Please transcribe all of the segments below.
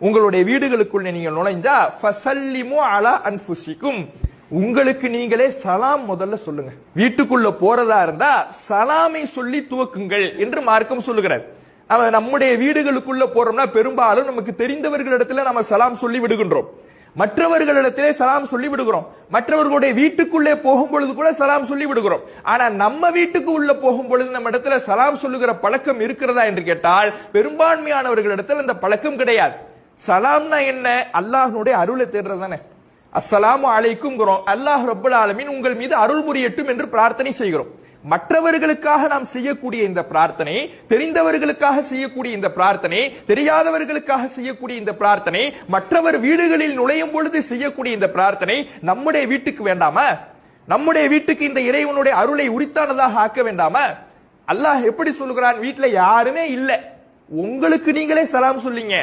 உங்களுடைய வீடுகளுக்குள்ள நீங்க நுழைஞ்சா ஃபசல்லிமு அலா அன்ஃபுசிக்கும், உங்களுக்கு நீங்களே சலாம் முதல்ல சொல்லுங்க. வீட்டுக்குள்ள போறதா இருந்தா சலாமை சொல்லி துவக்குங்கள் என்று மார்க்கம் சொல்லுகிறார். நம்முடைய வீடுகளுக்குள்ள போறோம்னா பெரும்பாலும் நமக்கு தெரிந்தவர்களிடத்துல நம்ம சலாம் சொல்லி விடுகின்றோம், மற்றவர்களிடத்திலே சலாம் சொல்லி விடுகிறோம், மற்றவர்களுடைய வீட்டுக்குள்ளே போகும் பொழுது கூட சலாம் சொல்லி விடுகிறோம். ஆனா நம்ம வீட்டுக்கு உள்ள போகும் பொழுது நம்ம இடத்துல சலாம் சொல்லுகிற பழக்கம் இருக்கிறதா என்று கேட்டால் பெரும்பான்மையானவர்களிடத்தில் அந்த பழக்கம் கிடையாது. சலாம்னா என்ன? அல்லாஹ்வுடைய அருளை தேடுறதானே. அஸ்ஸலாமு அலைக்கும், அல்லாஹ் ரப்பல் ஆலமீன் உங்கள் மீது அருள் புரியட்டும் என்று பிரார்த்தனை செய்கிறோம். மற்றவர்களுக்காக நாம் செய்யக்கூடிய இந்த பிரார்த்தனை, தெரிந்தவர்களுக்காக செய்யக்கூடிய இந்த பிரார்த்தனை, தெரியாதவர்களுக்காக செய்யக்கூடிய இந்த பிரார்த்தனை, மற்றவர் வீடுகளில் நுழையும் பொழுது செய்யக்கூடிய இந்த பிரார்த்தனை நம்முடைய வீட்டுக்கு வேண்டாமா? நம்முடைய வீட்டுக்கு இந்த இறைவனுடைய அருளை உரித்தானதாக ஆக்க வேண்டாமா? அல்லாஹ் எப்படி சொல்லுகிறான்? வீட்டுல யாருமே இல்ல, உங்களுக்கு நீங்களே சலாம் சொல்லிங்க.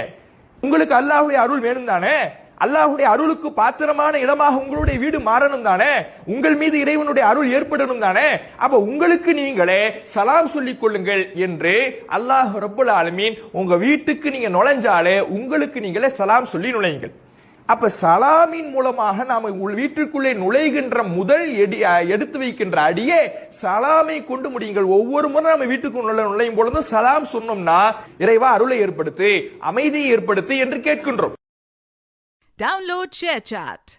உங்களுக்கு அல்லாஹ்வுடைய அருள் வேணும் தானே? அல்லாஹ்வுடைய அருளுக்கு பாத்திரமான இடமாக உங்களுடைய வீடு மாறணும் தானே? உங்கள் மீது இறைவனுடைய அருள் ஏற்படணும் தானே? அப்ப உங்களுக்கு நீங்களே சலாம் சொல்லிக் கொள்ளுங்கள் என்று அல்லாஹ் ரப்பல் ஆலமீன் உங்க வீட்டுக்கு நீங்க நுழைஞ்சாலே உங்களுக்கு நீங்களே சலாம் சொல்லி நுழையுங்கள். அப்ப சலாமின் மூலமாக நாம வீட்டிற்குள்ளே நுழைகின்ற முதல் எடுத்து வைக்கின்ற அடியே சலாமை கொண்டு முடியுங்கள். ஒவ்வொரு முறை நம்ம வீட்டுக்கு நுழையும் பொழுதும் சலாம் சொன்னோம்னா இறைவா அருளை ஏற்படுத்து, அமைதியை ஏற்படுத்து என்று கேட்கின்றோம். Download ShareChat.